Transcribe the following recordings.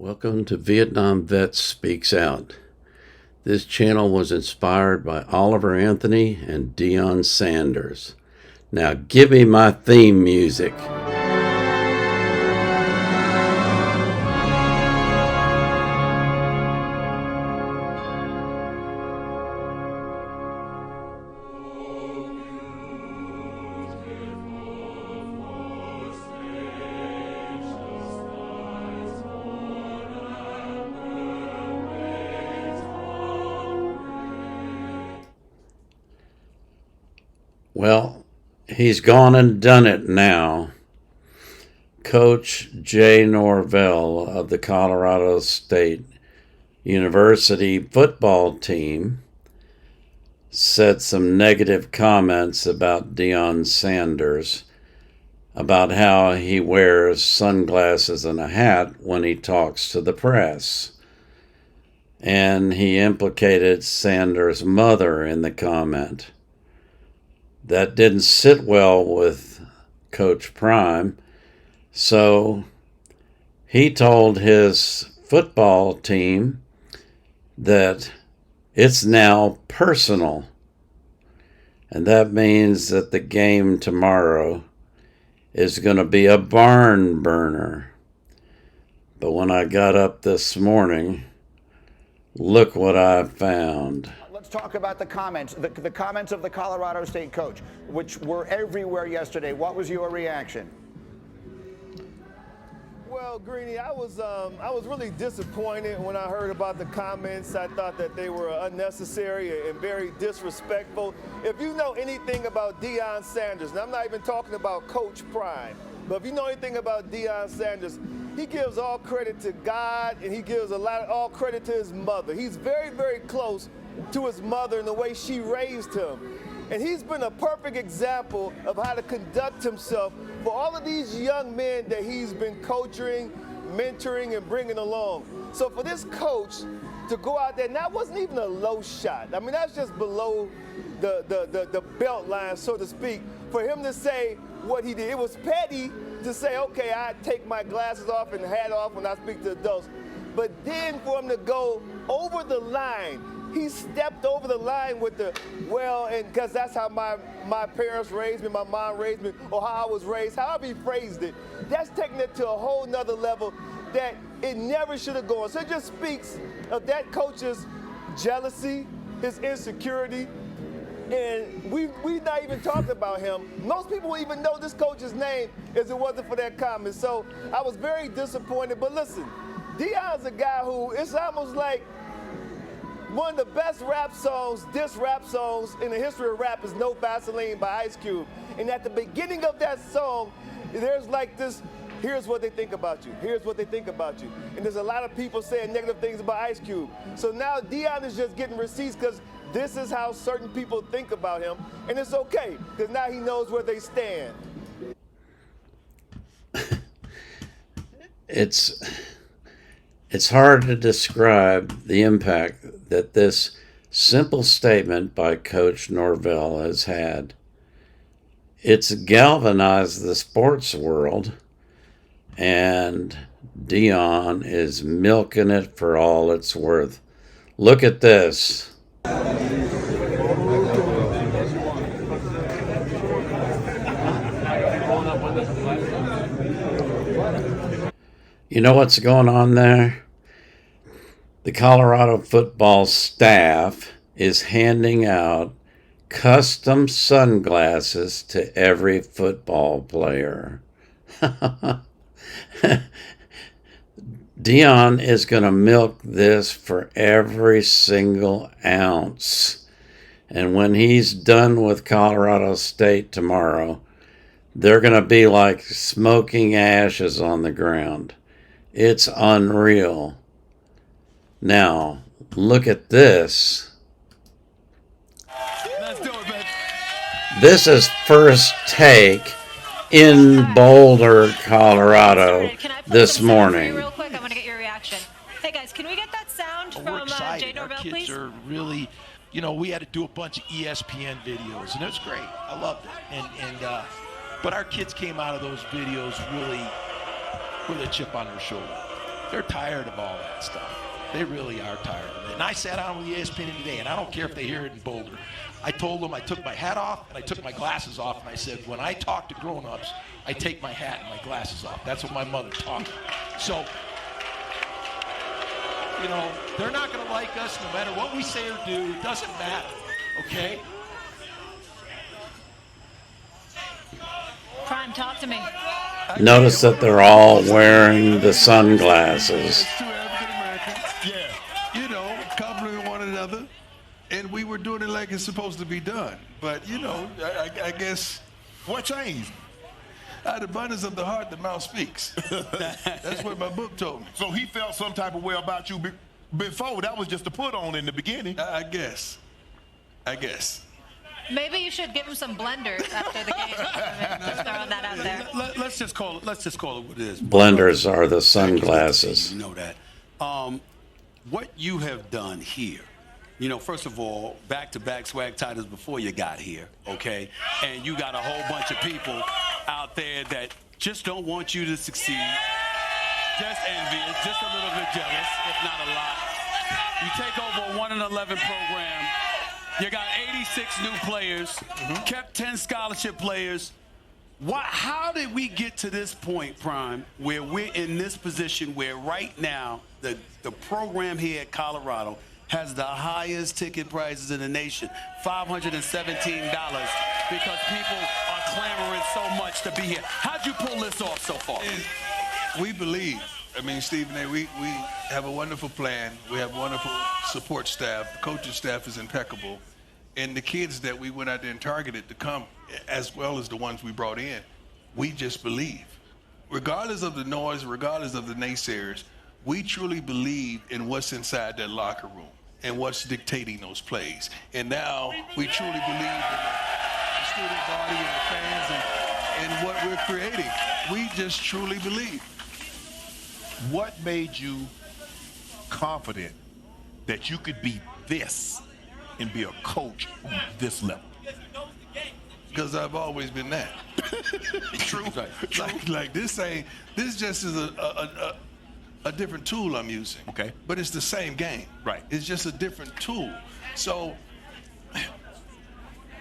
Welcome to Vietnam Vet Speaks Out. This channel was inspired by Oliver Anthony and Deion Sanders. Now give me my theme music. Well, he's gone and done it now. Coach Jay Norvell of the Colorado State University football team said some negative comments about Deion Sanders, about how he wears sunglasses and a hat when he talks to the press. And he implicated Sanders' mother in the comment. That didn't sit well with Coach Prime, so he told his football team that it's now personal, and that means that the game tomorrow is going to be a barn burner. But when I got up this morning, look what I found. Let's talk about the comments, the comments of the Colorado State coach, which were everywhere yesterday. What was your reaction? Well, Greeny, I was really disappointed when I heard about the comments. I thought that they were unnecessary and very disrespectful. If you know anything about Deion Sanders, and I'm not even talking about Coach Prime, but if you know anything about Deion Sanders, he gives all credit to God, and he gives all credit to his mother. He's very, very close to his mother and the way she raised him. And he's been a perfect example of how to conduct himself for all of these young men that he's been coaching, mentoring, and bringing along. So for this coach to go out there, and that wasn't even a low shot. I mean, that's just below the belt line, so to speak. For him to say what he did, it was petty to say, okay, I take my glasses off and hat off when I speak to adults. But then for him to go over the line, he stepped over the line with the, well, and because that's how my parents raised me, my mom raised me, or how I was raised, however he phrased it, that's taking it to a whole nother level that it never should have gone. So it just speaks of that coach's jealousy, his insecurity, and we not even talking about him. Most people would even know this coach's name if it wasn't for that comment. So I was very disappointed. But listen, Deion's a guy who, it's almost like one of the best rap songs, diss rap songs in the history of rap is No Vaseline by Ice Cube. And at the beginning of that song, there's like this, here's what they think about you. Here's what they think about you. And there's a lot of people saying negative things about Ice Cube. So now Deion is just getting receipts because this is how certain people think about him. And it's okay, because now he knows where they stand. It's hard to describe the impact that this simple statement by Coach Norvell has had. It's galvanized the sports world, and Deion is milking it for all it's worth. Look at this. You know what's going on there? The Colorado football staff is handing out custom sunglasses to every football player. Deion is going to milk this for every single ounce. And when he's done with Colorado State tomorrow, they're going to be like smoking ashes on the ground. It's unreal. Now, look at this. This is First Take in Boulder, Colorado this morning. Real quick, I want to get your reaction. Hey guys, can we get that sound from Jay Norvell, please? Our kids are really, we had to do a bunch of ESPN videos, and it was great. I loved it. But our kids came out of those videos really with a chip on their shoulder. They're tired of all that stuff. They really are tired of it. And I sat down with ESPN today, and I don't care if they hear it in Boulder. I told them I took my hat off and I took my glasses off, and I said, when I talk to grown-ups, I take my hat and my glasses off. That's what my mother taught me. So, you know, they're not going to like us no matter what we say or do. It doesn't matter, okay? Prime, talk to me. Notice that they're all wearing the sunglasses. Yeah, you know, compliment one another, and we were doing it like it's supposed to be done. But you know, I guess what changed? Out of abundance of the heart, the mouth speaks. That's what my book told me. So he felt some type of way about you before. That was just a put on in the beginning. I guess. Maybe you should give him some blenders after the game. Just throwing that out there. Let's just call it what it is. Blenders are the sunglasses. You know that. What you have done here, you know, first of all, back-to-back swag titles before you got here, okay? And you got a whole bunch of people out there that just don't want you to succeed, just envious, just a little bit jealous, if not a lot. You take over a 1-11 program. You got 86 new players, kept 10 scholarship players. How did we get to this point, Prime, where we're in this position where right now the program here at Colorado has the highest ticket prices in the nation, $517, because people are clamoring so much to be here. How'd you pull this off so far? We believe. I mean, Stephen, we have a wonderful plan. We have a wonderful support staff. The coaching staff is impeccable. And the kids that we went out there and targeted to come, as well as the ones we brought in, we just believe. Regardless of the noise, regardless of the naysayers, we truly believe in what's inside that locker room and what's dictating those plays. And now we truly believe in the student body and the fans and what we're creating. We just truly believe. What made you confident that you could be this and be a coach on this level? Because I've always been that. True. Like this just is a different tool I'm using. Okay. But it's the same game. Right. It's just a different tool. So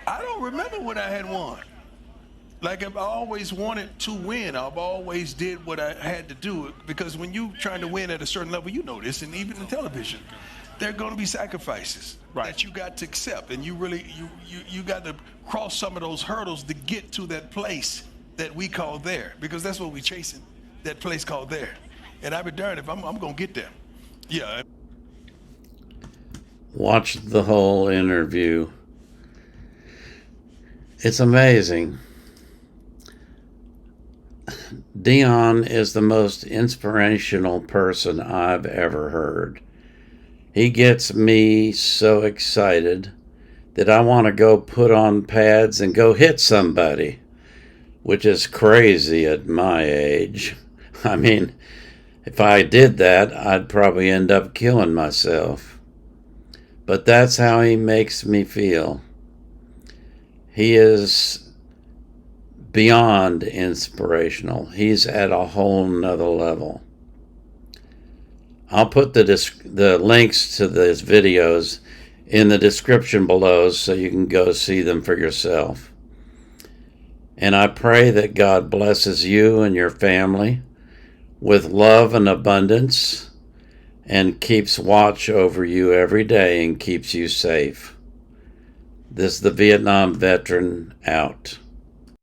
I don't remember when I had won. Like I've always wanted to win. I've always did what I had to do, because when you're trying to win at a certain level, you know this, and even in television, there are going to be sacrifices that you got to accept, and you really you got to cross some of those hurdles to get to that place that we call there, because that's what we're chasing, that place called there. And I'd be darned if I'm going to get there. Yeah. Watch the whole interview. It's amazing. Dion is the most inspirational person I've ever heard. He gets me so excited that I want to go put on pads and go hit somebody, which is crazy at my age. I mean, if I did that, I'd probably end up killing myself. But that's how he makes me feel. He is beyond inspirational. He's at a whole nother level. I'll put the links to these videos in the description below so you can go see them for yourself. And I pray that God blesses you and your family with love and abundance, and keeps watch over you every day and keeps you safe. This is the Vietnam veteran out.